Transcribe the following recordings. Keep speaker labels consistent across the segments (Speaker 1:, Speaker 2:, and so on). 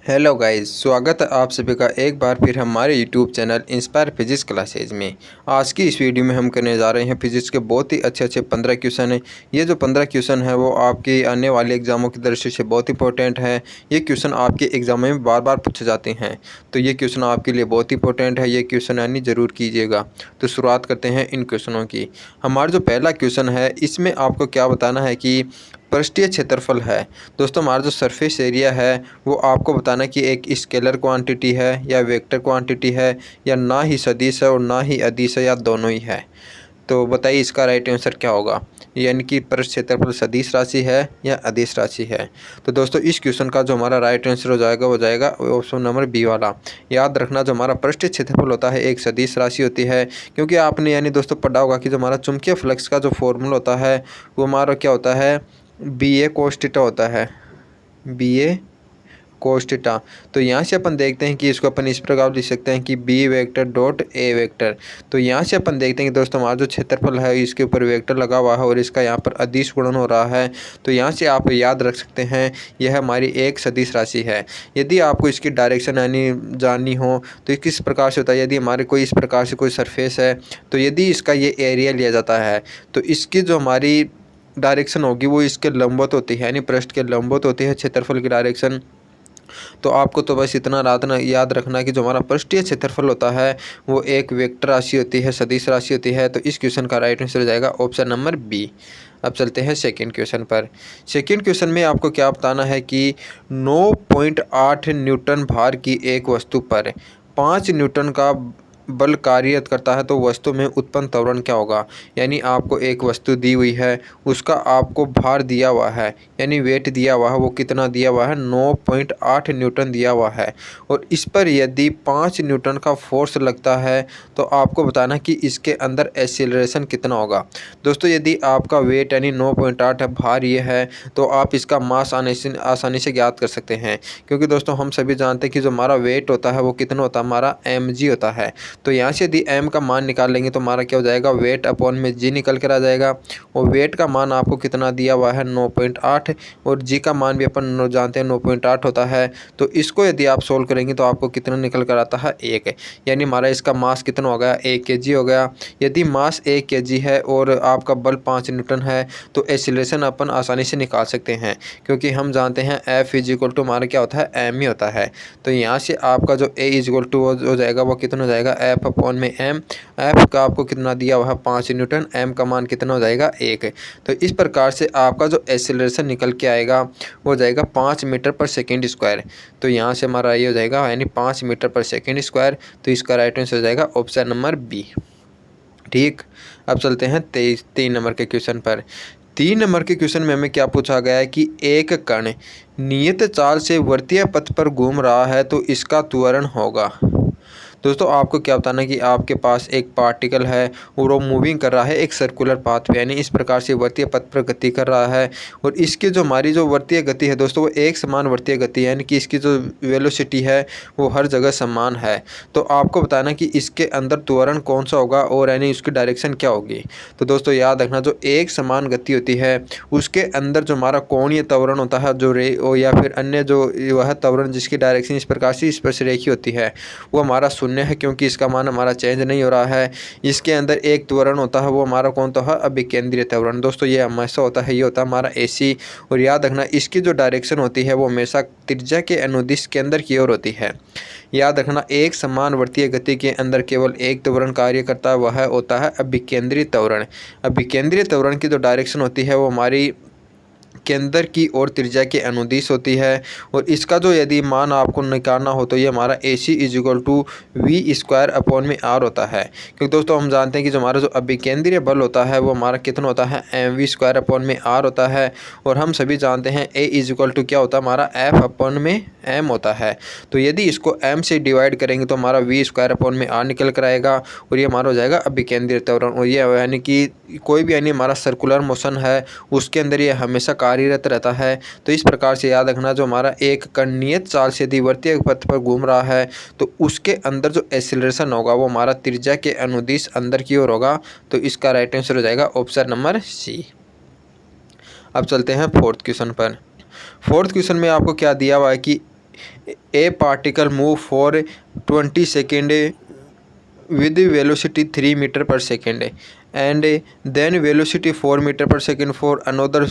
Speaker 1: Hello guys, स्वागत है आप सभी का एक बार फिर हमारे YouTube channel inspire physics classes में। आज की इस वीडियो में हम करने जा रहे हैं फिजिक्स के बहुत ही अच्छे 15 क्वेश्चन हैं। ये जो 15 क्वेश्चन है वो आपके आने वाले एग्जामों की दृष्टि से बहुत इंपॉर्टेंट है। ये क्वेश्चन आपके एग्जाम में बार बार पूछे जाते हैं, तो ये क्वेश्चन आपके लिए बहुत इंपॉर्टेंट है। ये क्वेश्चन यानी ज़रूर कीजिएगा। तो शुरुआत करते हैं इन क्वेश्चनों की। हमारा जो पहला क्वेश्चन है इसमें आपको क्या बताना है कि पृष्ठीय क्षेत्रफल है। दोस्तों, हमारा जो सरफेस एरिया है वो आपको बताना कि एक स्केलर क्वांटिटी है या वेक्टर क्वांटिटी है या ना ही सदिश है और ना ही अदिश है या दोनों ही है। तो बताइए इसका राइट आंसर क्या होगा, यानी कि पृष्ठ क्षेत्रफल सदिश राशि है या अदिश राशि है। तो दोस्तों, इस क्वेश्चन का जो हमारा राइट आंसर हो जाएगा वो जाएगा ऑप्शन नंबर बी वाला। याद रखना, जो हमारा पृष्ठ क्षेत्रफल होता है एक सदिश राशि होती है, क्योंकि आपने यानी दोस्तों पढ़ा होगा कि जो हमारा चुंबकीय फ्लक्स का जो फॉर्मूला होता है वो हमारा क्या होता है, बी ए कोस थीटा होता है, बी ए कोस थीटा। तो यहाँ से अपन देखते हैं कि इसको अपन इस प्रकार लिख सकते हैं कि B vector dot A vector. तो यहाँ से अपन देखते हैं कि दोस्तों हमारा जो क्षेत्रफल है इसके ऊपर वेक्टर लगा हुआ है और इसका यहाँ पर अदिश गुणन हो रहा है। तो यहाँ से आप याद रख सकते हैं यह हमारी एक सदिश राशि है। यदि आपको इसकी डायरेक्शन यानी जाननी हो तो ये किस प्रकार से होता है, यदि हमारे कोई इस प्रकार से कोई सरफेस है तो यदि इसका ये एरिया लिया जाता है तो इसकी जो हमारी डायरेक्शन होगी वो इसके लंबवत होती है, यानी पृष्ठ के लंबवत होती है क्षेत्रफल की डायरेक्शन। तो आपको तो बस इतना याद रखना कि जो हमारा पृष्ठीय क्षेत्रफल होता है वो एक वेक्टर राशि होती है, सदिश राशि होती है। तो इस क्वेश्चन का राइट आंसर हो जाएगा ऑप्शन नंबर बी। अब चलते हैं सेकंड क्वेश्चन पर। सेकंड क्वेश्चन में आपको क्या बताना है कि 9.8 न्यूटन भार की एक वस्तु पर 5 न्यूटन का बल कार्यरत करता है तो वस्तु में उत्पन्न त्वरण क्या होगा। यानी आपको एक वस्तु दी हुई है, उसका आपको भार दिया हुआ है यानी वेट दिया हुआ है, वो कितना दिया हुआ है 9.8 न्यूटन दिया हुआ है, और इस पर यदि 5 न्यूटन का फोर्स लगता है तो आपको बताना कि इसके अंदर एक्सीलरेशन कितना होगा। दोस्तों, यदि आपका वेट यानी 9.8 है, भार ये है, तो आप इसका मास आसानी से ज्ञात कर सकते हैं, क्योंकि दोस्तों हम सभी जानते हैं कि जो हमारा वेट होता है वो कितना होता है, हमारा mg होता है। तो यहाँ से यदि m का मान निकाल लेंगे तो हमारा क्या हो जाएगा, वेट अपॉन में g निकल कर आ जाएगा। और वेट का मान आपको कितना दिया हुआ है 9.8, और g का मान भी अपन जानते हैं 9.8 होता है। तो इसको यदि आप सोल्व करेंगे तो आपको कितना निकल कर आता है 1, यानी हमारा इसका मास कितना हो गया 1 kg हो गया। यदि मास 1 kg है और आपका बल 5 न्यूटन है तो एक्सीलरेशन अपन आसानी से निकाल सकते हैं, क्योंकि हम जानते हैं F इज इक्वल टू हमारा क्या होता है m ही होता है। तो यहाँ से आपका जो A इज इक्वल टू हो जाएगा वो कितना हो जाएगा F अपॉन में m। F का आपको कितना दिया हुआ है 5 न्यूटन, m का मान कितना हो जाएगा 1। तो इस प्रकार से आपका जो एक्सीलरेशन निकल के आएगा वो जाएगा 5 मीटर पर सेकेंड स्क्वायर। तो यहाँ से हमारा ये हो जाएगा यानी 5 मीटर पर सेकेंड स्क्वायर। तो इसका राइट आंसर हो जाएगा ऑप्शन नंबर बी। ठीक, अब चलते हैं 3 नंबर के क्वेश्चन पर। 3 नंबर के क्वेश्चन में हमें क्या पूछा गया है कि एक कण नियत चाल से वृत्तीय पथ पर घूम रहा है तो इसका त्वरण होगा। दोस्तों, आपको क्या बताना है कि आपके पास एक पार्टिकल है और वो मूविंग कर रहा है एक सर्कुलर पाथ पे, यानी इस प्रकार से वृत्तीय पथ पर गति कर रहा है, और इसकी जो हमारी जो वृत्तीय गति है दोस्तों वो एक समान वृत्तीय गति है, यानी कि इसकी जो वेलोसिटी है वो हर जगह समान है। तो आपको बताना कि इसके अंदर त्वरण कौन सा होगा और यानी उसकी डायरेक्शन क्या होगी। तो दोस्तों याद रखना, जो एक समान गति होती है उसके अंदर जो हमारा कोणीय त्वरण होता है जो या फिर अन्य जो वह त्वरण जिसकी डायरेक्शन इस प्रकार से स्पर्शरेखी होती है वो हमारा शून्य है, क्योंकि इसका मान हमारा चेंज नहीं हो रहा है। इसके अंदर एक त्वरण होता है वो हमारा कौन सा है, अभिकेंद्रीय त्वरण। दोस्तों, ये हमेशा होता है, ये होता है हमारा AC। और याद रखना इसकी जो डायरेक्शन होती है वो हमेशा त्रिज्या के अनुदिश केंद्र की ओर होती है। याद रखना, एक समान वृत्तीय गति के अंदर केवल एक त्वरण कार्य करता है, वह होता है अभिकेंद्रीय त्वरण। अभिकेंद्रीय त्वरण की जो डायरेक्शन होती है वो हमारी केंद्र की ओर त्रिज्या के अनुदिश होती है, और इसका जो यदि मान आपको निकालना हो तो ये हमारा AC is equal to V square upon में R होता है। क्योंकि दोस्तों हम जानते हैं कि जो हमारा जो अभिकेंद्रीय बल होता है वो हमारा कितना होता है mv स्क्वायर अपॉन में R होता है, और हम सभी जानते हैं A इज इक्वल टू क्या होता है हमारा F अपॉन में m होता है। तो यदि इसको m से डिवाइड करेंगे तो हमारा v स्क्वायर अपॉन में R निकल कर आएगा, और ये हमारा हो जाएगा अभिकेंद्रीय त्वरण। और ये यानी कि कोई भी यानी हमारा सर्कुलर मोशन है उसके अंदर ये हमेशा कार्यरत रहता है। तो इस प्रकार से याद रखना, जो हमारा एक कण नियत चाल से यदि वृत्तीय पथ पर घूम रहा है तो उसके अंदर जो एक्सीलरेशन होगा वो हमारा त्रिज्या के अनुदिश अंदर की ओर होगा। तो इसका राइट आंसर हो जाएगा ऑप्शन नंबर सी। अब चलते हैं फोर्थ क्वेश्चन पर। फोर्थ क्वेश्चन में आपको क्या दिया हुआ है कि ए particle move for 20 second with velocity 3 meter per second and then velocity 4 meter per second for another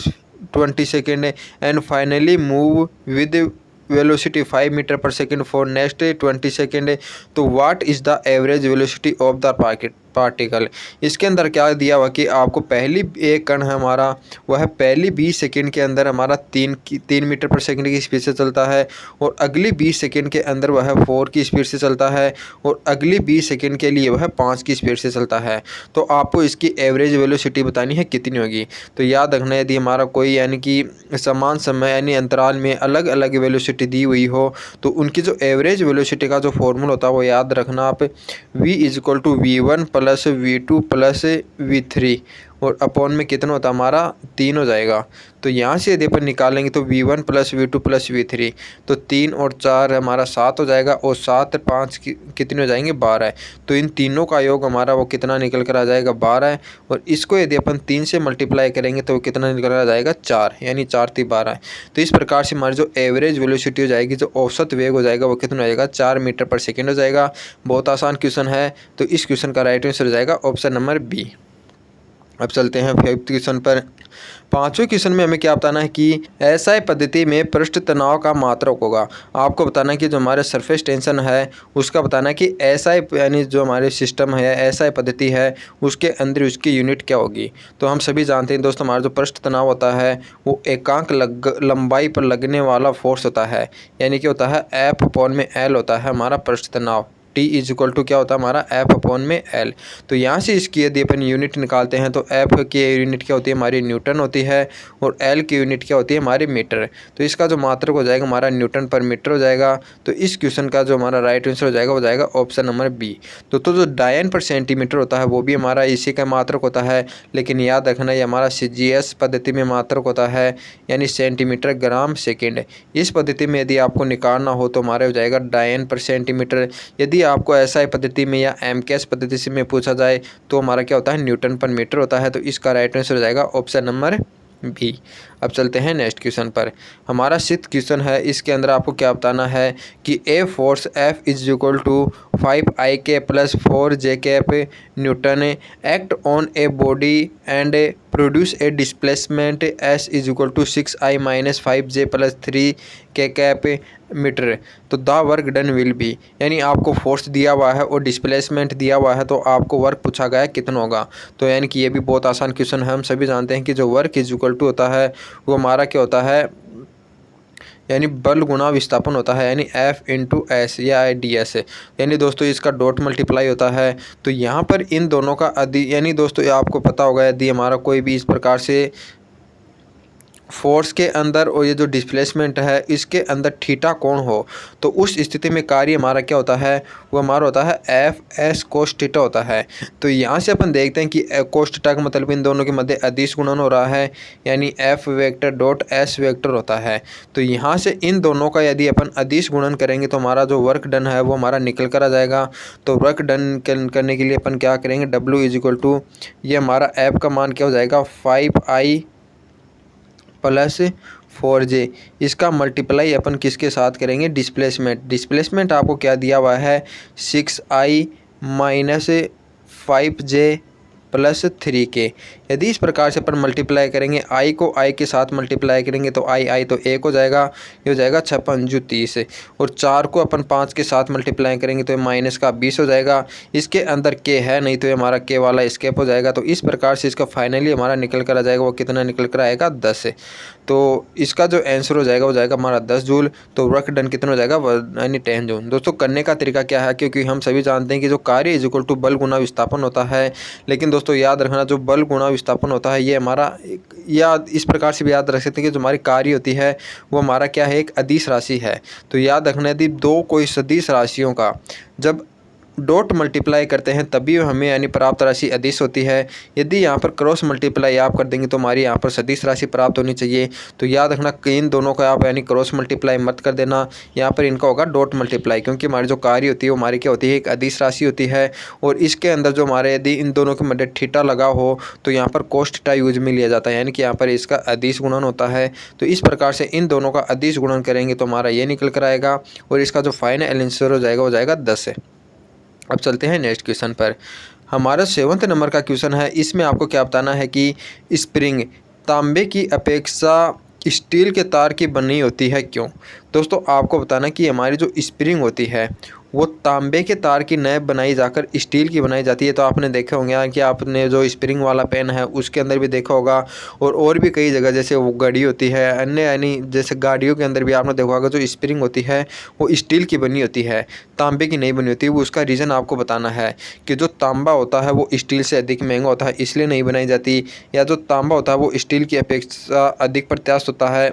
Speaker 1: 20 second and finally move with velocity 5 meter per second for next 20 second. तो what is the average velocity of the particle? इसके अंदर क्या दिया हुआ कि आपको पहली एक कण है हमारा, वह पहली 20 सेकेंड के अंदर हमारा 3 मीटर पर सेकेंड की स्पीड से चलता है और अगली 20 सेकेंड के अंदर वह 4 की स्पीड से चलता है और अगली 20 सेकेंड के लिए वह 5 की स्पीड से चलता है। तो आपको इसकी एवरेज वेलोसिटी बतानी है कितनी होगी। तो याद रखना, यदि हमारा कोई यानी कि समान समय यानी अंतराल में अलग अलग वेलोसिटी दी हुई हो तो उनकी जो एवरेज वेलोसिटी का जो फॉर्मूला होता है वो याद रखना आप, v = v1 + v2 + v3 और अपॉन में कितना होता है हमारा 3 हो जाएगा। तो यहाँ से यदि अपन निकालेंगे तो v1 + v2 + v3 तो 3 और 4 हमारा 7 हो जाएगा और 7 5 कितने हो जाएंगे 12। तो इन तीनों का योग हमारा वो कितना निकल कर आ जाएगा 12 और इसको यदि अपन 3 से मल्टीप्लाई करेंगे तो कितना निकल कर आ जाएगा 4, यानी 4 × 3 = 12। तो इस प्रकार से हमारी जो एवरेज वेलोसिटी हो जाएगी, जो औसत वेग हो जाएगा वो कितना हो जाएगा 4 मीटर पर सेकेंड हो जाएगा। बहुत आसान क्वेश्चन है, तो इस क्वेश्चन का राइट आंसर हो जाएगा ऑप्शन नंबर बी। अब चलते हैं 5th क्वेश्चन पर। 5वें क्वेश्चन में हमें क्या बताना है कि एसआई पद्धति में पृष्ठ तनाव का मात्रक होगा। आपको बताना है कि जो हमारे सरफेस टेंशन है उसका बताना है कि एसआई यानी जो हमारे सिस्टम है एसआई पद्धति है उसके अंदर उसकी यूनिट क्या होगी। तो हम सभी जानते हैं दोस्तों, हमारा जो पृष्ठ तनाव होता है वो एकांक लंबाई पर लगने वाला फोर्स होता है, यानी कि होता है F/L होता है हमारा पृष्ठ तनाव। T = क्या होता है हमारा F/L। तो यहाँ से इसकी यदि अपन यूनिट निकालते हैं तो F की यूनिट क्या होती है हमारी न्यूटन होती है और L की यूनिट क्या होती है हमारी मीटर। तो इसका जो मात्रक हो जाएगा हमारा न्यूटन पर मीटर हो जाएगा। तो इस क्वेश्चन का जो हमारा राइट आंसर हो जाएगा वो जाएगा ऑप्शन नंबर बी। तो जो डायन पर सेंटीमीटर होता है वो भी हमारा इसी का मात्रक होता है, लेकिन याद रखना ये हमारा CGS पद्धति में मात्रक होता है, यानी सेंटीमीटर ग्राम सेकेंड। इस पद्धति में यदि आपको निकालना हो तो हमारे हो जाएगा डायन पर सेंटीमीटर। यदि आपको एसआई पद्धति में या एमकेएस पद्धति से में पूछा जाए तो हमारा क्या होता है न्यूटन पर मीटर होता है। तो इसका राइट आंसर हो जाएगा ऑप्शन नंबर बी। अब चलते हैं नेक्स्ट क्वेश्चन पर। हमारा 6th क्वेश्चन है, इसके अंदर आपको क्या बताना है कि a force F = 5ik + 4j newton act on a body and produce a displacement S = 6i - 5j + 3k metre. तो the work done will be, यानी आपको फोर्स दिया हुआ है और डिस्प्लेसमेंट दिया हुआ है तो आपको वर्क पूछा गया है कितना होगा। तो यानी कि ये भी बहुत आसान क्वेश्चन है। हम सभी जानते हैं कि जो वर्क = होता है वो हमारा क्या होता है, यानी बल गुणा विस्थापन होता है, यानी F × S या ds। यानी दोस्तों इसका डॉट मल्टीप्लाई होता है। तो यहाँ पर इन दोनों का यानी दोस्तों आपको पता होगा यदि हमारा कोई भी इस प्रकार से फोर्स के अंदर और ये जो डिस्प्लेसमेंट है इसके अंदर थीटा कोण हो तो उस स्थिति में कार्य हमारा क्या होता है वो हमारा होता है F/S cos थीटा होता है। तो यहाँ से अपन देखते हैं कि cos थीटा का मतलब इन दोनों के मध्य अदिश गुणन हो रहा है, यानी F/S होता है। तो यहाँ से इन दोनों का यदि अपन अदिश गुणन करेंगे तो हमारा जो वर्क डन है वो हमारा निकल कर आ जाएगा। तो वर्क डन करने के लिए अपन क्या करेंगे, W = ये हमारा F का मान क्या हो जाएगा 5i + 4j। इसका मल्टीप्लाई अपन किसके साथ करेंगे, डिस्प्लेसमेंट आपको क्या दिया हुआ है 6i - 5j + 3k। यदि इस प्रकार से अपन मल्टीप्लाई करेंगे i को i के साथ मल्टीप्लाई करेंगे तो i तो 1 हो जाएगा, ये हो जाएगा 6 × 5 = 30 और 4 को अपन 5 के साथ मल्टीप्लाई करेंगे तो माइनस का 20 हो जाएगा। इसके अंदर k है नहीं तो ये हमारा k वाला स्केप हो जाएगा। तो इस प्रकार से इसका फाइनली हमारा निकल कर आ जाएगा वो कितना निकल कर आएगा 10। तो इसका जो आंसर हो जाएगा वो जाएगा हमारा 10 जूल। तो वर्क डन कितना हो जाएगा यानी 10 जूल। दोस्तों करने का तरीका क्या है, क्योंकि हम सभी जानते हैं कि जो कार्य = बल गुणा विस्थापन होता है, लेकिन दोस्तों याद रखना जो बल गुणा विस्थापन होता है ये हमारा याद इस प्रकार से भी याद रख सकते हैं कि जो हमारी कार्य होती है वो हमारा क्या है एक अदिश राशि है। तो याद रखना यदि दो कोई सदिश राशियों का जब डॉट मल्टीप्लाई करते हैं तभी हमें यानी प्राप्त राशि अदिश होती है। यदि यहाँ पर क्रॉस मल्टीप्लाई आप कर देंगे तो हमारी यहाँ पर सदिश राशि प्राप्त होनी चाहिए। तो याद रखना कि इन दोनों का आप यानी क्रॉस मल्टीप्लाई मत कर देना, यहाँ पर इनका होगा डॉट मल्टीप्लाई, क्योंकि हमारी जो कार्य होती है वो हमारी क्या होती है, एक अदिश राशि होती है। और इसके अंदर जो हमारे यदि इन दोनों के मध्य थीटा लगा हो तो यहाँ पर कोस थीटा यूज में लिया जाता है, यानी कि यहाँ पर इसका अदिश गुणन होता है। तो इस प्रकार से इन दोनों का अदिश गुणन करेंगे तो हमारा ये निकल कर आएगा और इसका जो फाइनल आंसर हो जाएगा वो जाएगा 10 है। अब चलते हैं नेक्स्ट क्वेश्चन पर। हमारा 7वें नंबर का क्वेश्चन है। इसमें आपको क्या बताना है कि स्प्रिंग तांबे की अपेक्षा स्टील के तार की बनी होती है, क्यों? दोस्तों आपको बताना कि हमारी जो स्प्रिंग होती है वो तांबे के तार की नैब बनाई जाकर स्टील की बनाई जाती है। तो आपने देखे होंगे कि आपने जो स्प्रिंग वाला पेन है उसके अंदर भी देखा होगा, और भी कई जगह जैसे वो घड़ी होती है, अन्य यानी जैसे गाड़ियों के अंदर भी आपने देखा होगा जो स्प्रिंग होती है वो स्टील की बनी होती है, तांबे की नहीं बनी होती। वो उसका रीज़न आपको बताना है कि जो तांबा होता है वो स्टील से अधिक महंगा होता है इसलिए नहीं बनाई जाती, या जो तांबा होता है वो स्टील की अपेक्षा अधिक प्रत्यास्थ होता है,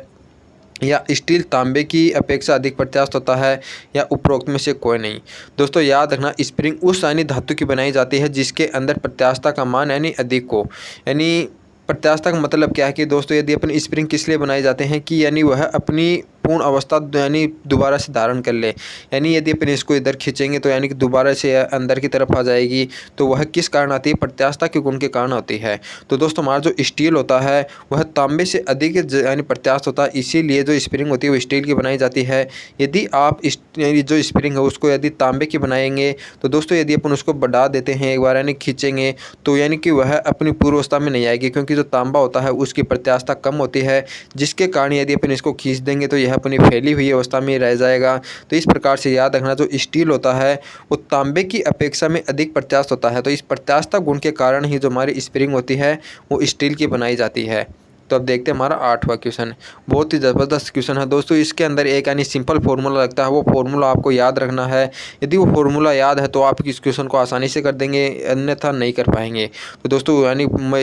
Speaker 1: या स्टील तांबे की अपेक्षा अधिक प्रत्यास्थ होता है, या उपरोक्त में से कोई नहीं। दोस्तों याद रखना स्प्रिंग उस यानी धातु की बनाई जाती है जिसके अंदर प्रत्यास्थता का मान यानी अधिक हो। यानी प्रत्यास्थता का मतलब क्या है कि दोस्तों यदि अपन स्प्रिंग किस लिए बनाए जाते हैं कि यानी वह अपनी पूर्ण अवस्था यानी दोबारा से धारण कर ले। यानी यदि अपन इसको इधर खींचेंगे तो यानी कि दोबारा से अंदर की तरफ आ जाएगी, तो वह किस कारण आती है, प्रत्यास्थता के गुण के कारण होती है। तो दोस्तों हमारा जो स्टील होता है वह तांबे से अधिक यानी प्रत्यास्थ होता है, इसीलिए जो स्प्रिंग होती है वो स्टील की बनाई जाती है। यदि आप जो स्प्रिंग है उसको यदि तांबे की बनाएंगे तो दोस्तों यदि अपन उसको बढ़ा देते हैं एक बार यानी खींचेंगे तो यानी कि वह अपनी पूर्वावस्था में नहीं आएगी, क्योंकि जो तांबा होता है उसकी प्रत्यास्थता कम होती है, जिसके कारण यदि अपन इसको खींच देंगे तो यह अपनी फैली हुई अवस्था में रह जाएगा। तो इस प्रकार से याद रखना जो स्टील होता है वो तांबे की अपेक्षा में अधिक प्रत्यास्थ होता है। तो इस प्रत्यास्थता गुण के कारण ही जो हमारी स्प्रिंग होती है वो स्टील की बनाई जाती है। तो अब देखते हैं हमारा 8वां क्वेश्चन। बहुत ही ज़बरदस्त क्वेश्चन है दोस्तों। इसके अंदर एक यानी सिंपल फार्मूला लगता है, वो फार्मूला आपको याद रखना है। यदि वो फार्मूला याद है तो आप इस क्वेश्चन को आसानी से कर देंगे, अन्यथा नहीं कर पाएंगे। तो दोस्तों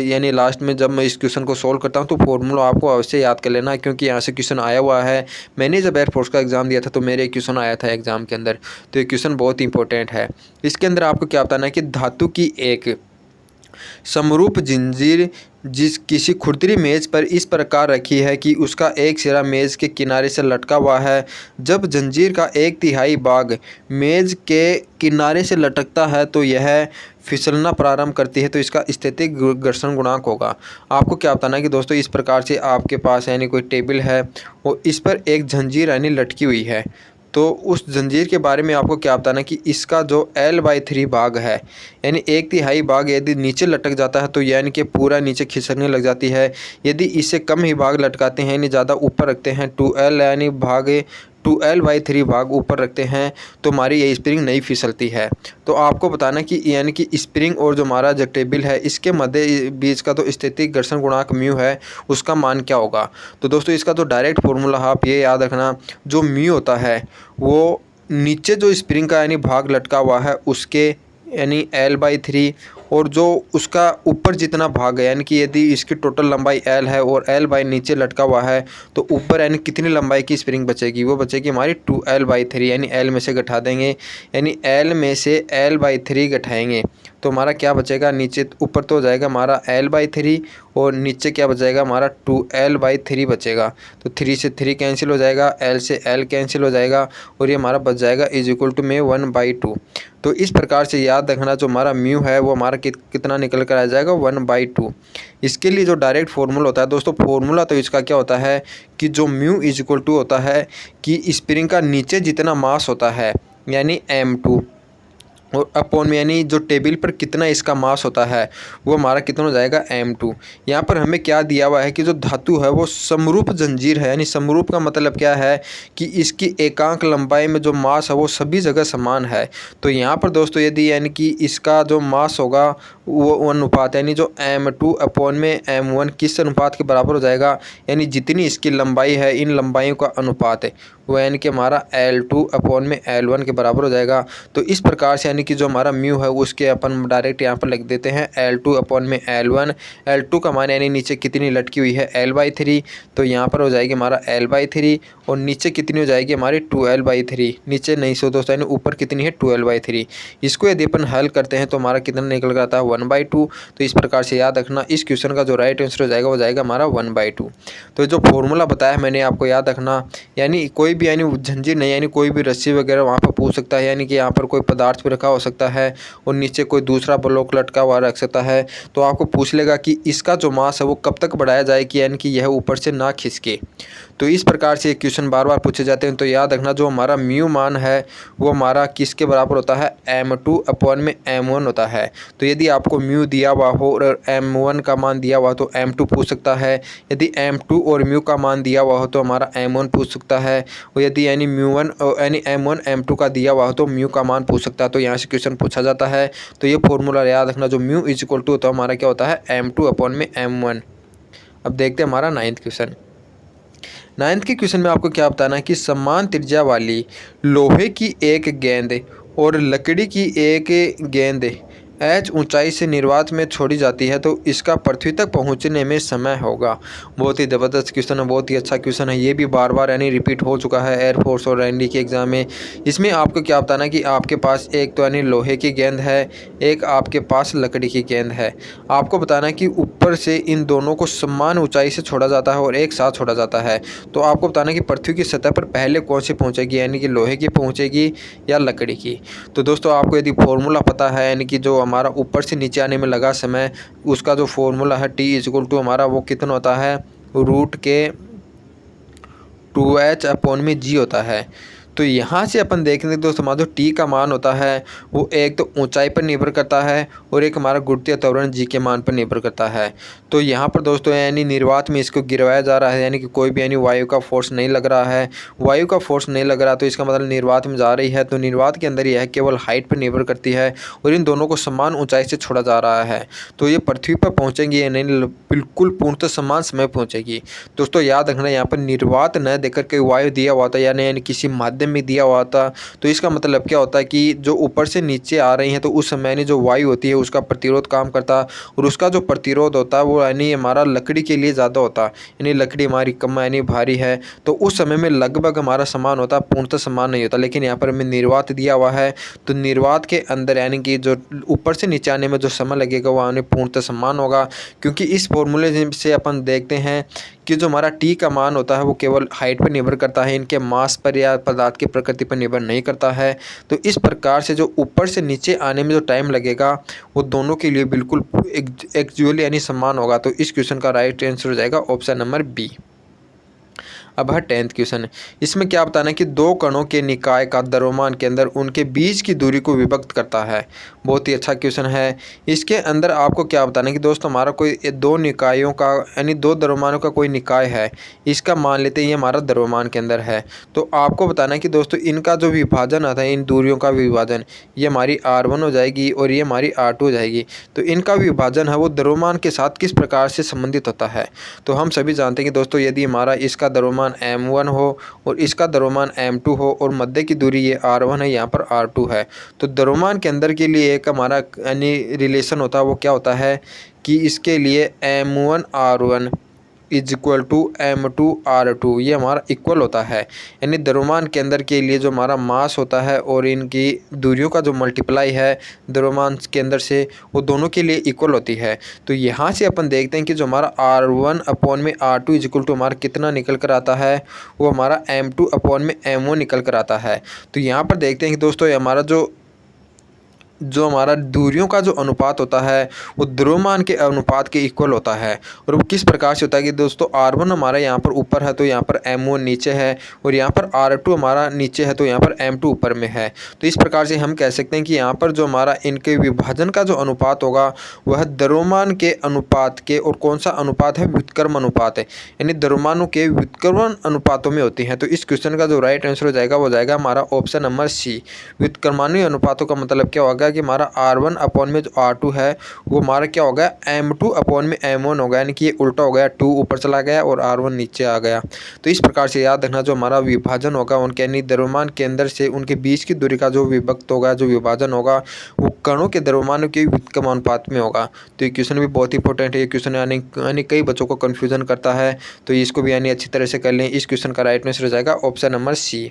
Speaker 1: यानी लास्ट में जब मैं इस क्वेश्चन को सोल्व करता हूँ तो फार्मूला आपको अवश्य याद कर लेना है, क्योंकि यहाँ से क्वेश्चन आया हुआ है। मैंने जब एयरफोर्स का एग्ज़ाम दिया था तो मेरे क्वेश्चन आया था एग्ज़ाम के अंदर, तो ये क्वेश्चन बहुत इंपॉर्टेंट है। इसके अंदर आपको क्या बताना है कि धातु की एक समरूप जंजीर जिस किसी खुरदरी मेज पर इस प्रकार रखी है कि उसका एक सिरा मेज के किनारे से लटका हुआ है। जब जंजीर का 1/3 भाग मेज के किनारे से लटकता है तो यह फिसलना प्रारंभ करती है, तो इसका स्थैतिक घर्षण गुणांक होगा। आपको क्या बताना है कि दोस्तों इस प्रकार से आपके पास यानी कोई टेबल है और इस पर एक जंजीर यानी लटकी हुई है, तो उस जंजीर के बारे में आपको क्या बताना है कि इसका जो L/3 भाग है यानी 1/3 भाग यदि नीचे लटक जाता है तो यानी कि पूरा नीचे खिसकने लग जाती है। यदि इससे कम ही भाग लटकाते हैं यानी ज़्यादा ऊपर रखते हैं 2L यानी भाग 2L/3 भाग ऊपर रखते हैं तो हमारी ये स्प्रिंग नहीं फिसलती है। तो आपको बताना कि यानी कि स्प्रिंग और जो हमारा जो टेबल है इसके मध्य बीच का तो स्थैतिक घर्षण गुणांक म्यू है उसका मान क्या होगा। तो दोस्तों इसका तो डायरेक्ट फॉर्मूला आप ये याद रखना, जो म्यू होता है वो नीचे जो स्प्रिंग का यानी भाग लटका हुआ है उसके यानी L/3, और जो उसका ऊपर जितना भाग है यानी कि यदि इसकी टोटल लंबाई L है और L/ नीचे लटका हुआ है तो ऊपर यानी कितनी लंबाई की स्प्रिंग बचेगी, वो बचेगी हमारी 2L/3 यानी L में से घटा देंगे, यानी L में से L/3 घटाएंगे तो हमारा क्या बचेगा, नीचे ऊपर तो हो जाएगा हमारा L/3 और नीचे क्या बचेगा हमारा 2L/3 बचेगा। तो 3 से 3 कैंसिल हो जाएगा, L से L कैंसिल हो जाएगा और ये हमारा बच जाएगा = में 1/2। तो इस प्रकार से याद रखना जो हमारा म्यू है वो हमारा कितना निकल कर आ जाएगा 1/2। इसके लिए जो डायरेक्ट फार्मूला होता है दोस्तों, फार्मूला तो इसका क्या होता है कि जो म्यू = होता है कि स्प्रिंग का नीचे जितना मास होता है यानी M2 और अपॉन में यानी जो टेबल पर कितना इसका मास होता है वो हमारा कितना हो जाएगा M2। यहाँ पर हमें क्या दिया हुआ है कि जो धातु है वो समरूप जंजीर है, यानी समरूप का मतलब क्या है कि इसकी एकांक लंबाई में जो मास है वो सभी जगह समान है। तो यहाँ पर दोस्तों यदि यानी कि इसका जो मास होगा वो अनुपात यानी जो M2 अपॉन में M1 किस अनुपात के बराबर हो जाएगा, यानी जितनी इसकी लंबाई है इन लंबाइयों का अनुपात है वो यानी कि हमारा L2 अपॉन में L1 के बराबर हो जाएगा। तो इस प्रकार से यानी कि जो हमारा म्यू है उसके अपन डायरेक्ट यहाँ पर लिख देते हैं L2 अपॉन में L1। L2 का मान यानी नीचे कितनी लटकी हुई है L/3, तो यहाँ पर हो जाएगी हमारा L/3 और नीचे कितनी हो जाएगी हमारी 2L/3। नीचे नहीं सो दोस्तों यानी ऊपर कितनी है 2L/3। इसको यदि अपन हल करते हैं तो हमारा कितना निकल कर आता है 1/2। तो इस प्रकार से याद रखना, इस क्वेश्चन का जो राइट आंसर हो जाएगा वो जाएगा हमारा 1/2। तो जो फॉर्मूला बताया मैंने आपको याद रखना, यानी कोई भी यानी झंझट नहीं, यानी कोई भी रस्सी वगैरह वहाँ पर पूछ सकता है, यानी कि यहाँ पर कोई पदार्थ भी रखा हो सकता है और नीचे कोई दूसरा ब्लॉक लटका हुआ रख सकता है। तो आपको पूछ लेगा कि इसका जो मास है वो कब तक बढ़ाया जाए कि यानी कि यह ऊपर से ना खिसके। तो इस प्रकार से क्वेश्चन बार बार पूछे जाते हैं। तो याद रखना जो हमारा म्यू मान है वो हमारा किसके बराबर होता है M2 अपॉन में M1 होता है। तो यदि आपको म्यू दिया हुआ हो और M1 का मान दिया हुआ तो M2 पूछ सकता है। यदि M2 और म्यू का मान दिया हुआ हो तो हमारा M1 पूछ सकता है। और यदि यानी म्यू1 यानी M1 M2 का दिया हुआ हो तो म्यू का मान पूछ सकता है। तो यहाँ से क्वेश्चन पूछा जाता है। तो ये फॉर्मूला याद रखना, जो म्यू इज इक्वल टू होता है हमारा क्या होता है M2 अपॉन में M1। अब देखते हैं हमारा 9th क्वेश्चन। 9th के क्वेश्चन में आपको क्या बताना है कि समान त्रिज्या वाली लोहे की एक गेंद और लकड़ी की एक गेंद h ऊंचाई से निर्वात में छोड़ी जाती है तो इसका पृथ्वी तक पहुंचने में समय होगा। बहुत ही ज़बरदस्त क्वेश्चन है, बहुत ही अच्छा क्वेश्चन है। ये भी बार बार यानी रिपीट हो चुका है एयरफोर्स और एनडी के एग्ज़ाम में। इसमें आपको क्या बताना है कि आपके पास एक तो यानी लोहे की गेंद है, एक आपके पास लकड़ी की गेंद है। आपको बताना है कि ऊपर से इन दोनों को समान ऊंचाई से छोड़ा जाता है और एक साथ छोड़ा जाता है। तो आपको बताना है कि पृथ्वी की सतह पर पहले कौन सी पहुँचेगी, यानी कि लोहे की पहुँचेगी या लकड़ी की। तो दोस्तों आपको यदि फॉर्मूला पता है, यानी कि जो हमारा ऊपर से नीचे आने में लगा समय, उसका जो फॉर्मूला है T इज इक्वल टू हमारा वो कितना होता है रूट के 2h अपॉन में G होता है। तो यहाँ से अपन देखेंगे दोस्तों हमारा जो T का मान होता है वो एक तो ऊंचाई पर निर्भर करता है और एक हमारा गुरुत्वीय त्वरण G के मान पर निर्भर करता है। तो यहाँ पर दोस्तों यानी निर्वात में इसको गिरवाया जा रहा है, यानी कि कोई भी यानी वायु का फोर्स नहीं लग रहा है। वायु का फोर्स नहीं लग रहा तो इसका मतलब निर्वात में जा रही है। तो निर्वात के अंदर यह केवल हाइट पर निर्भर करती है और इन दोनों को समान ऊंचाई से छोड़ा जा रहा है। तो ये पृथ्वी पर पहुँचेंगी या नहीं, बिल्कुल पूर्णतः समान समय पहुँचेगी। दोस्तों याद रखना यहाँ पर निर्वात न देकर के वायु दिया हुआ था यानी किसी माध्यम में दिया हुआ था। तो इसका मतलब क्या होता है कि जो ऊपर से नीचे आ रही हैं तो उस समय यानी जो वायु होती है उसका प्रतिरोध काम करता और उसका जो प्रतिरोध होता है वो यानी हमारा लकड़ी के लिए ज़्यादा होता, यानी लकड़ी हमारी कम यानी भारी है तो उस समय में लगभग हमारा समान होता, पूर्णतः समान नहीं होता। लेकिन यहाँ पर हमें निर्वात दिया हुआ है तो निर्वात के अंदर यानी कि जो ऊपर से नीचे आने में जो समय लगेगा वो हमें पूर्णतः समान होगा। क्योंकि इस फॉर्मूले से अपन देखते हैं कि जो हमारा T का मान होता है वो केवल हाइट पर निर्भर करता है, इनके मास पर या पदार्थ की प्रकृति पर निर्भर नहीं करता है। तो इस प्रकार से जो ऊपर से नीचे आने में जो टाइम लगेगा वो दोनों के लिए बिल्कुल एक्चुअली यानी समान होगा। तो इस क्वेश्चन का राइट आंसर हो जाएगा ऑप्शन नंबर बी। अब है 10th क्वेश्चन। इसमें क्या बताना है कि दो कणों के निकाय का द्रव्यमान के अंदर उनके बीच की दूरी को विभक्त करता है। बहुत ही अच्छा क्वेश्चन है। इसके अंदर आपको क्या बताना है कि दोस्तों हमारा कोई दो निकायों का यानी दो द्रव्यमानों का कोई निकाय है, इसका मान लेते हैं ये हमारा द्रव्यमान के अंदर है। तो आपको बताना है कि दोस्तों इनका जो विभाजन आता है, इन दूरियों का विभाजन, ये हमारी R1 हो जाएगी और ये हमारी R2 हो जाएगी। तो इनका विभाजन है वो द्रव्यमान के साथ किस प्रकार से संबंधित होता है। तो हम सभी जानते हैं कि दोस्तों यदि हमारा इसका द्रव्यमान M1 हो और इसका द्रव्यमान M2 हो और मध्य की दूरी ये R1 है, यहाँ पर R2 है, तो द्रव्यमान के अंदर के लिए एक हमारा यानी रिलेशन होता है वो क्या होता है कि इसके लिए M1R1 is equal to M2R2 ये हमारा इक्वल होता है। यानी द्रव्यमान के अंदर के लिए जो हमारा मास होता है और इनकी दूरियों का जो मल्टीप्लाई है द्रव्यमान के अंदर से वो दोनों के लिए इक्वल होती है। तो यहाँ से अपन देखते हैं कि जो हमारा R1 अपॉन में R2 इज इक्वल टू हमारा कितना निकल कर आता है, वो हमारा M2 अपॉन में M1 निकल कर आता है। तो यहाँ पर देखते हैं कि दोस्तों हमारा जो हमारा दूरियों का जो अनुपात होता है वो द्रव्यमान के अनुपात के इक्वल होता है। और वो किस प्रकार से होता है कि दोस्तों R1 हमारा यहाँ पर ऊपर है तो यहाँ पर M1 नीचे है और यहाँ पर R2 हमारा नीचे है तो यहाँ पर M2 ऊपर में है। तो इस प्रकार से हम कह सकते हैं कि यहाँ पर जो हमारा इनके विभाजन का जो अनुपात होगा वह द्रव्यमान के अनुपात के, और कौन सा अनुपात है, व्युत्क्रम अनुपात है, यानी द्रव्यमानों के व्युत्क्रमण अनुपातों में होती हैं। तो इस क्वेश्चन का जो राइट आंसर हो जाएगा वो जाएगा हमारा ऑप्शन नंबर सी। व्युत्क्रमानुय अनुपातों का मतलब क्या होगा जाएगा कि हमारा R1 अपॉन में जो R2 है वो हमारा क्या हो गया, M2 अपॉन में M1 हो गया, यानी कि ये उल्टा हो गया, 2 ऊपर चला गया और R1 नीचे आ गया। तो इस प्रकार से याद रखना, जो हमारा विभाजन होगा उनके यानी द्रव्यमान केंद्र से उनके बीच की दूरी का जो विभक्त होगा, जो विभाजन होगा वो कणों के द्रव्यमान के समानुपात में होगा। तो ये क्वेश्चन भी बहुत इंपॉर्टेंट है। ये क्वेश्चन यानी कई बच्चों को कन्फ्यूजन करता है, तो इसको भी यानी अच्छी तरह से कर लें। इस क्वेश्चन का राइट आंसर हो जाएगा ऑप्शन नंबर सी।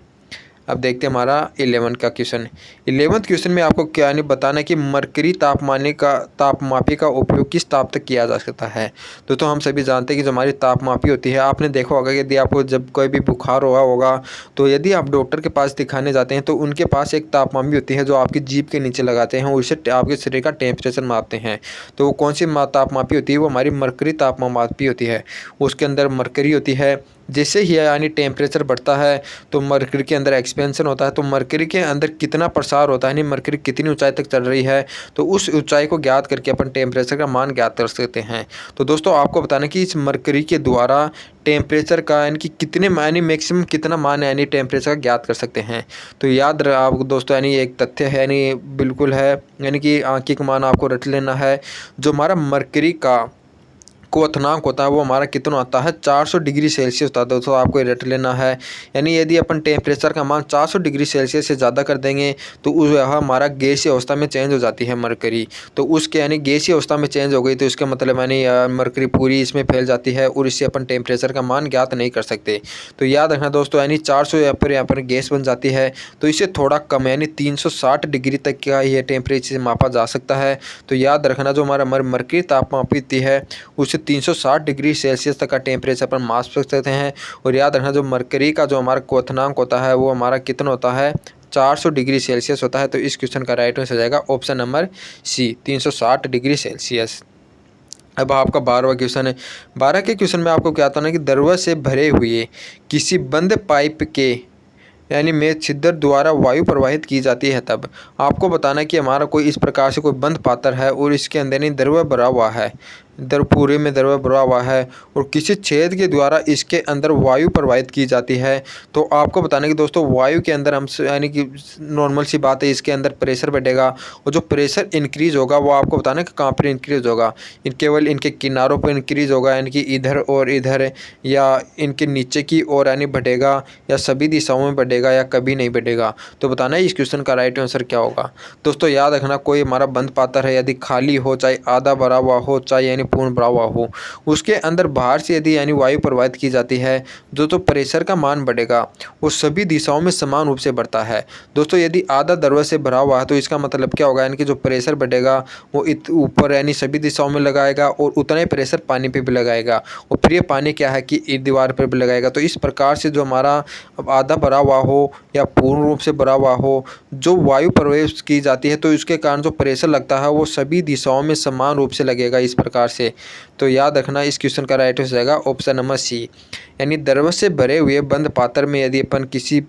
Speaker 1: अब देखते हैं हमारा 11 का क्वेश्चन। 11th क्वेश्चन में आपको क्या नहीं बताना है कि मरकरी तापमापी का उपयोग किस ताप तक किया जा सकता है। तो हम सभी जानते हैं कि जो हमारी तापमापी होती है, आपने देखा होगा कि यदि आपको जब कोई भी बुखार हुआ होगा तो यदि आप डॉक्टर के पास दिखाने जाते हैं तो उनके पास एक तापमापी होती है जो आपकी जीभ के नीचे लगाते हैं, उससे आपके शरीर का टेम्परेचर मापते हैं। तो वो कौन सी तापमापी होती है, वो हमारी मरकरी तापमापी होती है। उसके अंदर मरकरी होती है, जैसे ही यानी टेम्परेचर बढ़ता है तो मरकरी के अंदर एक्सपेंशन होता है, तो मरकरी के अंदर कितना प्रसार होता है, यानी मरकरी कितनी ऊंचाई तक चल रही है, तो उस ऊंचाई को ज्ञात करके अपन टेम्परेचर का मान ज्ञात कर सकते हैं। तो दोस्तों आपको बताना कि इस मरकरी के द्वारा टेम्परेचर का यानी कि कितने यानी मैक्सिमम कितना मान यानी टेम्परेचर का ज्ञात कर सकते हैं। तो याद रहा आपको दोस्तों, यानी एक तथ्य है, यानी बिल्कुल है, यानी कि आंकिक मान आपको रट लेना है। जो हमारा मरकरी का क्वथनांक होता है वो हमारा कितना होता है, 400 डिग्री सेल्सियस होता है। दोस्तों आपको रट लेना है, यानी यदि अपन टेम्परेचर का मान 400 डिग्री सेल्सियस से ज़्यादा कर देंगे तो वह हमारा गैसीय अवस्था में चेंज हो जाती है मरकरी। तो उसके यानी गैसीय अवस्था में चेंज हो गई तो इसका मतलब यानी मरकरी पूरी इसमें फैल जाती है और इससे अपन टेम्परेचर का मान ज्ञात नहीं कर सकते। तो याद रखना दोस्तों, यानी 400 यहाँ पर गैस बन जाती है, तो इससे थोड़ा कम यानी 360 डिग्री तक का यह टेम्परेचर मापा जा सकता है। तो याद रखना, जो हमारा मरकरी तापमापी है उसे 360 डिग्री सेल्सियस तक का टेम्परेचर पर माप सकते हैं। और याद रखना, जो मरकरी का जो हमारा क्वथनांक होता है वो हमारा कितना होता है, 400 डिग्री सेल्सियस होता है। तो इस क्वेश्चन का राइट आंसर हो जाएगा option number C, 360 degree Celsius. अब आपका 12वां क्वेश्चन है। 12 के क्वेश्चन में आपको क्या बताना है कि द्रव से भरे हुए किसी बंद पाइप के यानी में छिद्र द्वारा वायु प्रवाहित की जाती है, तब आपको बताना है कि हमारा कोई इस प्रकार से कोई बंद पात्र है और इसके अंदर नहीं द्रव भरा हुआ है, पूरे में द्रव भरा हुआ है और किसी छेद के द्वारा इसके अंदर वायु प्रवाहित की जाती है। तो आपको बताना कि दोस्तों वायु के अंदर हम यानी कि नॉर्मल सी बात है, इसके अंदर प्रेशर बढ़ेगा और जो प्रेशर इंक्रीज होगा वो आपको बताना कि कहाँ पर इंक्रीज होगा, केवल इनके किनारों पर इंक्रीज होगा, यानी कि इधर और इधर, या इनके नीचे की ओर यानी बढ़ेगा, या सभी दिशाओं में बढ़ेगा, या कभी नहीं बढ़ेगा। तो बताना है इस क्वेश्चन का राइट आंसर क्या होगा। दोस्तों याद रखना, कोई हमारा बंद पात्र है, यदि खाली हो, चाहे आधा भरा हुआ हो, चाहे यानी पूर्ण भरा हुआ हो, उसके अंदर बाहर से यदि यानी वायु प्रवाहित की जाती है तो प्रेशर का मान बढ़ेगा, वो सभी दिशाओं में समान रूप से बढ़ता है। दोस्तों यदि आधा द्रव से भरा हुआ है तो इसका मतलब क्या होगा, यानी कि जो प्रेशर बढ़ेगा वो ऊपर यानी सभी दिशाओं में लगाएगा और उतना ही प्रेशर पानी पे भी लगाएगा, और फिर ये पानी क्या है कि दीवार पर भी लगाएगा। तो इस प्रकार से जो हमारा आधा भरा हुआ हो या पूर्ण रूप से भरा हुआ हो, जो वायु प्रवेश की जाती है तो इसके कारण जो प्रेशर लगता है वो सभी दिशाओं में समान रूप से लगेगा इस प्रकार से। तो याद रखना, इस क्वेश्चन का राइट आंसर जाएगा ऑप्शन नंबर सी, यानी द्रव से भरे हुए बंद पात्र में यदि अपन किसी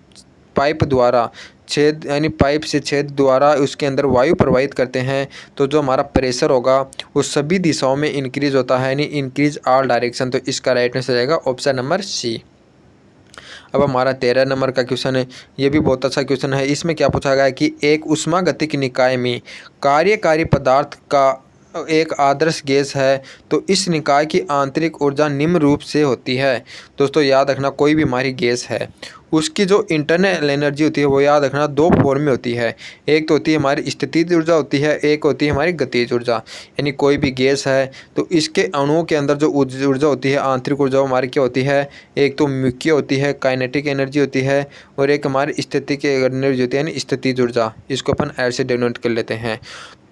Speaker 1: पाइप द्वारा छेद यानी पाइप से छेद द्वारा उसके अंदर वायु प्रवाहित करते हैं तो जो हमारा प्रेशर होगा वो सभी दिशाओं में इंक्रीज होता है, यानी इंक्रीज ऑल डायरेक्शन। तो इसका राइट आंसर जाएगा ऑप्शन नंबर सी। अब हमारा 13 नंबर का क्वेश्चन है, ये भी बहुत अच्छा क्वेश्चन है। इसमें क्या पूछा गया है कि एक उष्मागतिक निकाय में कार्यकारी पदार्थ का एक आदर्श गैस है, तो इस निकाय की आंतरिक ऊर्जा निम्न रूप से होती है। दोस्तों याद रखना, कोई भी हमारी गैस है उसकी जो इंटरनल एनर्जी होती है वो याद रखना दो फॉर्म में होती है, एक तो होती है हमारी स्थितिज ऊर्जा होती है, एक होती है हमारी गतिज ऊर्जा। यानी कोई भी गैस है तो इसके अणुओं के अंदर जो ऊर्जा होती है, आंतरिक ऊर्जा हमारी क्या होती है, एक तो मुख्य होती है काइनेटिक एनर्जी होती है, और एक हमारी स्थितिक एनर्जी होती है यानी स्थितिज ऊर्जा। इसको अपन ऐसे डिनोट कर लेते हैं।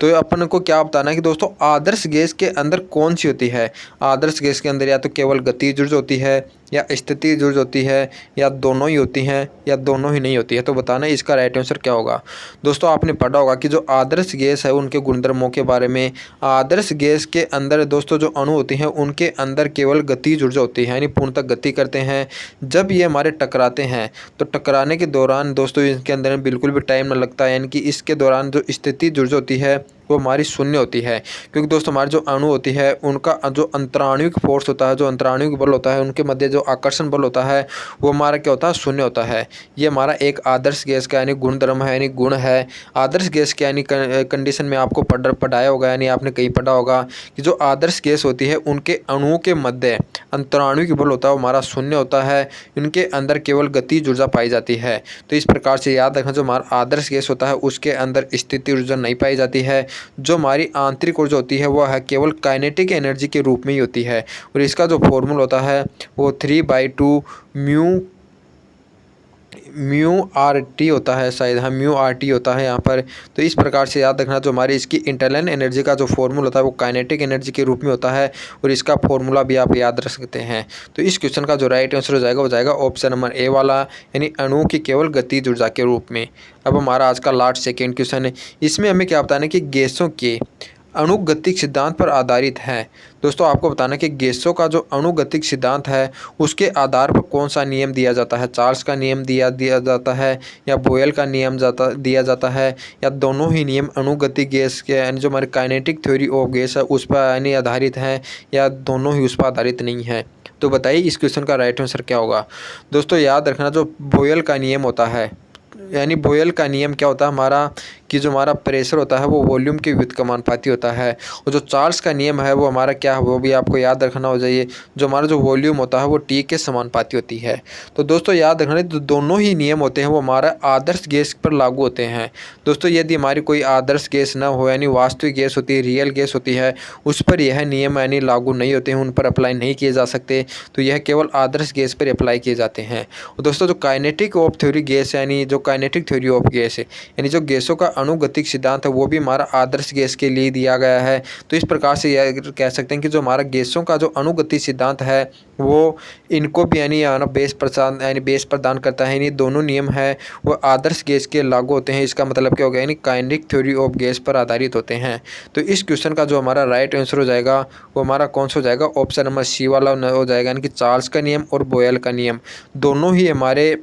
Speaker 1: तो अपन को क्या बताना है कि दोस्तों आदर्श गैस के अंदर कौन सी होती है, आदर्श गैस के अंदर या तो केवल गतिज ऊर्जा होती है या स्थितिज ऊर्जा होती है, या दोनों ही होती हैं, या दोनों ही नहीं होती है। तो बताना इसका राइट आंसर क्या होगा। दोस्तों आपने पढ़ा होगा कि जो आदर्श गैस है उनके गुणधर्मों के बारे में। आदर्श गैस के अंदर दोस्तों जो अणु होते हैं उनके अंदर केवल गतिज ऊर्जा होती है, यानी पूर्णतः गति करते हैं। जब ये हमारे टकराते हैं तो टकराने के दौरान दोस्तों इनके अंदर बिल्कुल भी टाइम न लगता है, यानी कि इसके दौरान जो स्थितिज ऊर्जा होती है वो हमारी शून्य होती है। क्योंकि दोस्तों हमारे जो अणु होती है उनका जो अंतराणुविक फोर्स होता है, जो अंतराणुविक बल होता है, उनके मध्य जो आकर्षण बल होता है वो हमारा क्या होता है, शून्य होता है। ये हमारा एक आदर्श गैस का यानी गुणधर्म है, यानी गुण है। आदर्श गैस के यानी कंडीशन में आपको पढ़ाया होगा, यानी आपने कहीं पढ़ा होगा कि जो आदर्श गैस होती है उनके अणुओं के मध्य अंतराणुविक बल होता है वो हमारा शून्य होता है। इनके अंदर केवल गतिज ऊर्जा पाई जाती है। तो इस प्रकार से याद रखना, जो हमारा आदर्श गैस होता है उसके अंदर स्थिति ऊर्जा नहीं पाई जाती है। जो हमारी आंतरिक ऊर्जा होती है वह है केवल काइनेटिक एनर्जी के रूप में ही होती है। और इसका जो फॉर्मूला होता है वो 3/2 म्यू आर टी होता है, शायद हाँ म्यू आर टी होता है यहाँ पर। तो इस प्रकार से याद रखना, जो हमारी इसकी इंटरनल एनर्जी का जो फॉर्मूला होता है वो काइनेटिक एनर्जी के रूप में होता है। और इसका फॉर्मूला भी आप याद रख सकते हैं। तो इस क्वेश्चन का जो राइट आंसर हो जाएगा वो जाएगा ऑप्शन नंबर ए वाला, यानी अणु की केवल गतिज ऊर्जा के रूप में। अब हमारा आज का लास्ट सेकेंड क्वेश्चन है। इसमें हमें क्या बताना है कि गैसों के अणुगतिक सिद्धांत पर आधारित है। दोस्तों आपको बताना कि गैसों का जो अणुगतिक सिद्धांत है उसके आधार पर कौन सा नियम दिया जाता है। चार्ल्स का नियम दिया जाता है, या बोयल का नियम दिया जाता है, या दोनों ही नियम अणुगतिक गैस के यानी जो हमारे काइनेटिक थ्योरी ऑफ गैस है उस पर यानी आधारित हैं, या दोनों ही उस पर आधारित नहीं है। तो बताइए इस क्वेश्चन का राइट आंसर क्या होगा। दोस्तों याद रखना, जो बोयल का नियम होता है, यानी बोयल का नियम क्या होता है हमारा, कि जो हमारा प्रेशर होता है वो वॉल्यूम के व्युत्क्रमानुपाती होता है। और जो चार्ल्स का नियम है वो हमारा क्या है, वो भी आपको याद रखना हो जाइए। जो हमारा जो वॉल्यूम होता है वो टी के समानुपाती होती है। तो दोस्तों याद रखना, जो दोनों ही नियम होते हैं वो हमारा आदर्श गैस पर लागू होते हैं। दोस्तों यदि हमारी कोई आदर्श गैस न हो, यानी वास्तविक गैस होती है, रियल गैस होती है, उस पर यह नियम यानी लागू नहीं होते हैं, उन पर अप्लाई नहीं किए जा सकते। तो यह केवल आदर्श गैस पर अप्लाई किए जाते हैं। और दोस्तों जो काइनेटिक ऑफ थ्योरी गैस यानी जो काइनेटिक थ्योरी ऑफ गैस है, यानी जो गैसों का अणुगतिक सिद्धांत है वो भी हमारा आदर्श गैस के लिए दिया गया है। तो इस प्रकार से यह कह सकते हैं कि जो हमारा गैसों का जो अणुगतिक सिद्धांत है वो इनको भी यानी बेस प्रदान करता है। यानी दोनों नियम है वो आदर्श गैस के लागू होते हैं। इसका मतलब क्या हो गया, यानी काइनेटिक थ्योरी ऑफ गैस पर आधारित होते हैं। तो इस क्वेश्चन का जो हमारा राइट आंसर हो जाएगा वो हमारा कौन सा हो जाएगा, ऑप्शन नंबर सी वाला हो जाएगा, यानी कि चार्ल्स का नियम और बोयल का नियम दोनों ही हमारे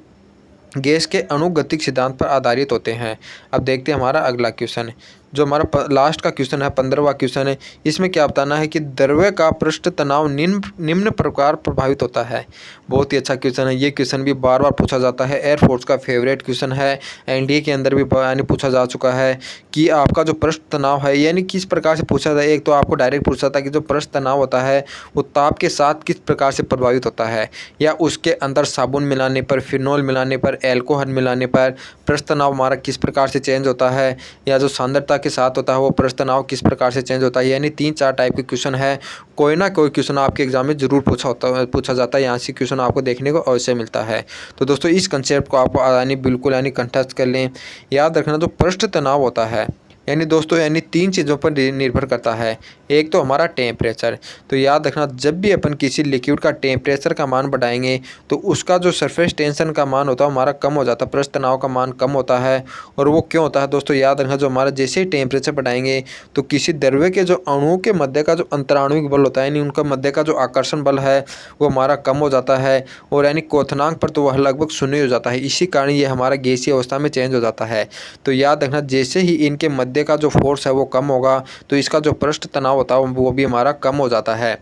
Speaker 1: गैस के अणुगतिक सिद्धांत पर आधारित होते हैं। अब देखते हैं हमारा अगला क्वेश्चन, जो हमारा लास्ट का क्वेश्चन है, 15वां क्वेश्चन है। इसमें क्या बताना है कि द्रव्य का पृष्ठ तनाव निम्न प्रकार प्रभावित होता है। बहुत ही अच्छा क्वेश्चन है। ये क्वेश्चन भी बार बार पूछा जाता है, एयरफोर्स का फेवरेट क्वेश्चन है। एनडीए के अंदर भी यानी पूछा जा चुका है कि आपका जो पृष्ठ तनाव है यानी किस प्रकार से पूछा जाए। एक तो आपको डायरेक्ट पूछा था कि जो पृष्ठ तनाव होता है वो ताप के साथ किस प्रकार से प्रभावित होता है, या उसके अंदर साबुन मिलाने पर, फिनॉल मिलाने पर, एल्कोहल मिलाने पर पृष्ठ तनाव हमारा किस प्रकार से चेंज होता है, या जो सांद्रता के साथ होता है वो पृष्ठ तनाव किस प्रकार से चेंज होता है। यानी 3-4 टाइप के क्वेश्चन है। कोई ना कोई क्वेश्चन आपके एग्जाम में जरूर पूछा जाता है। यहाँ से क्वेश्चन आपको देखने को अवश्य मिलता है। तो दोस्तों इस कंसेप्ट को आप यानी बिल्कुल यानी कंठस्थ कर लें। याद रखना, जो पृष्ठ तनाव होता है यानी दोस्तों यानी 3 चीज़ों पर निर्भर करता है। एक तो हमारा टेम्परेचर। तो याद रखना, जब भी अपन किसी लिक्विड का टेम्परेचर का मान बढ़ाएंगे तो उसका जो सरफेस टेंशन का मान होता है हमारा कम हो जाता है, पृष्ठ तनाव का मान कम होता है। और वो क्यों होता है दोस्तों, याद रखना, जो हमारा जैसे ही टेम्परेचर बढ़ाएंगे तो किसी द्रव्य के जो अणुओं के मध्य का जो अंतराणुविक बल होता है यानी उनका मध्य का जो आकर्षण बल है वो हमारा कम हो जाता है। और यानी क्वथनांक पर तो वह लगभग शून्य हो जाता है। इसी कारण ये हमारा गैसीय अवस्था में चेंज हो जाता है। तो याद रखना, जैसे ही इनके मध्य का जो फोर्स है वो कम होगा तो इसका जो पृष्ठ तनाव होता है वो भी हमारा कम हो जाता है।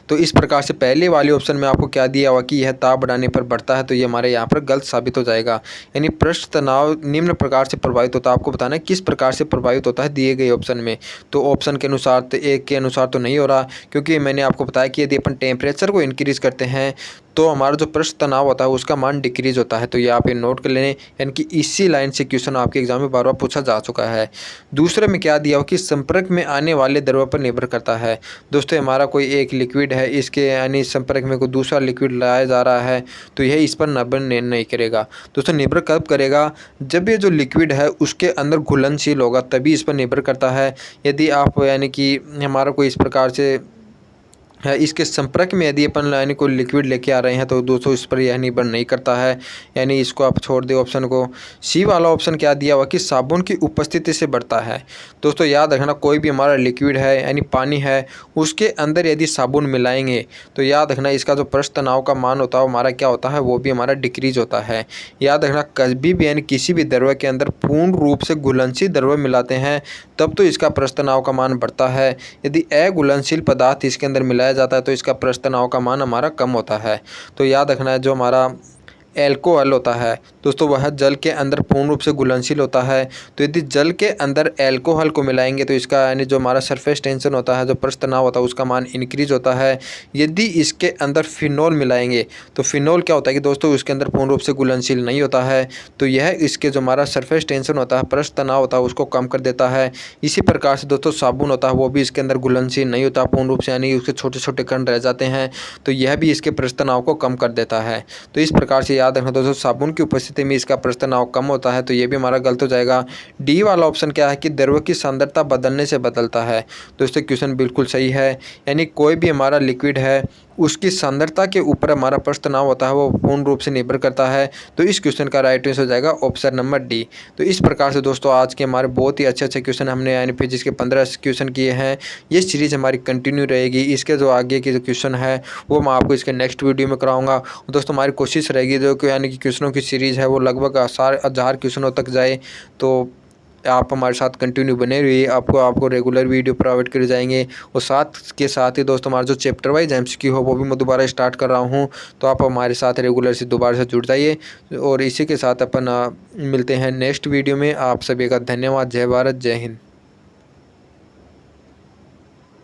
Speaker 1: तो इस प्रकार से पहले वाले ऑप्शन में आपको क्या दिया हुआ कि यह ताप बढ़ाने पर बढ़ता है, तो ये हमारे यहाँ पर गलत साबित हो जाएगा। यानी पृष्ठ तनाव निम्न प्रकार से प्रभावित होता है। आपको बताना है किस प्रकार से प्रभावित होता है दिए गए ऑप्शन में। तो ऑप्शन के अनुसार तो एक के अनुसार तो नहीं हो रहा, क्योंकि मैंने आपको बताया कि यदि अपन टेम्परेचर को इंक्रीज करते हैं तो हमारा जो पृष्ठ तनाव होता है उसका मान डिक्रीज होता है। तो ये आप ये नोट कर लें, यानी कि इसी लाइन से क्वेश्चन आपके एग्जाम में बार बार पूछा जा चुका है। दूसरे में क्या दिया हो कि संपर्क में आने वाले द्रव्य पर निर्भर करता है। दोस्तों हमारा कोई एक लिक्विड है, इसके यानी संपर्क में कोई दूसरा लिक्विड लाया जा रहा है तो यह इस पर निर्भर नहीं करेगा। दोस्तों निर्भर कब करेगा, जब ये जो लिक्विड है उसके अंदर घुलनशील होगा तभी इस पर निर्भर करता है। यदि आप यानी कि हमारा कोई इस प्रकार से है इसके संपर्क में यदि अपन यानी कोई लिक्विड लेके आ रहे हैं तो दोस्तों इस पर यह निर्भर नहीं करता है, यानी इसको आप छोड़ दें ऑप्शन को। सी वाला ऑप्शन क्या दिया हुआ कि साबुन की उपस्थिति से बढ़ता है। दोस्तों याद रखना, कोई भी हमारा लिक्विड है यानी पानी है, उसके अंदर यदि साबुन मिलाएंगे तो याद रखना इसका जो पृष्ठ तनाव का मान होता है हमारा क्या होता है, वो भी हमारा डिक्रीज होता है। याद रखना, कभी भी यानी किसी भी द्रव्य के अंदर पूर्ण रूप से घुलनशील द्रव्य मिलाते हैं तब तो इसका पृष्ठ तनाव का मान बढ़ता है। यदि अघुलनशील पदार्थ इसके अंदर मिलाया जाता है तो इसका पृष्ठ तनाव का मान हमारा कम होता है। तो याद रखना है, जो हमारा एल्कोहल होता है दोस्तों वह जल के अंदर पूर्ण रूप से घुलनशील होता है। तो यदि जल के अंदर एल्कोहल को मिलाएंगे तो इसका यानी जो हमारा सरफेस टेंशन होता है, जो पृष्ठ तनाव होता है, उसका मान इंक्रीज होता है। यदि इसके अंदर फिनॉल मिलाएंगे तो फिनॉल क्या होता है कि दोस्तों उसके अंदर पूर्ण रूप से घुलनशील नहीं होता है, तो यह इसके जो हमारा सरफेस टेंशन होता है, पृष्ठ तनाव होता है, उसको कम कर देता है। इसी प्रकार से दोस्तों साबुन होता है वो भी इसके अंदर घुलनशील नहीं होता पूर्ण रूप से, यानी उसके छोटे छोटे कण रह जाते हैं, तो यह भी इसके पृष्ठ तनाव को कम कर देता है। तो इस प्रकार से याद रखना दोस्तों, साबुन की उपस्थिति में इसका पृष्ठ तनाव कम होता है, तो ये भी हमारा गलत हो जाएगा। डी वाला ऑप्शन क्या है कि द्रव्य की सांद्रता बदलने से बदलता है। दोस्तों क्वेश्चन बिल्कुल सही है, यानी कोई भी हमारा लिक्विड है उसकी सांद्रता के ऊपर हमारा पृष्ठ तनाव होता है वो पूर्ण रूप से निर्भर करता है। तो इस क्वेश्चन का राइट आंसर हो जाएगा ऑप्शन नंबर डी। तो इस प्रकार से दोस्तों आज के हमारे बहुत ही अच्छे अच्छे क्वेश्चन हमने यानी फिजिक्स के 15 क्वेश्चन किए हैं। ये सीरीज हमारी कंटिन्यू रहेगी। इसके जो आगे के जो क्वेश्चन है वो मैं आपको इसके नेक्स्ट वीडियो में कराऊंगा। दोस्तों हमारी कोशिश रहेगी जो कि यानी कि क्वेश्चनों की सीरीज़ है वो लगभग 1000 क्वेश्चनों तक जाए। तो आप हमारे साथ कंटिन्यू बने रहिए, आपको रेगुलर वीडियो प्रोवाइड करे जाएंगे। और साथ के साथ ही दोस्तों हमारा जो चैप्टर वाइज एमसीक्यू हो वो भी मैं दोबारा स्टार्ट कर रहा हूँ, तो आप हमारे साथ रेगुलर से दोबारा से जुड़ जाइए। और इसी के साथ अपन मिलते हैं नेक्स्ट वीडियो में। आप सभी का धन्यवाद। जय भारत, जय हिंद।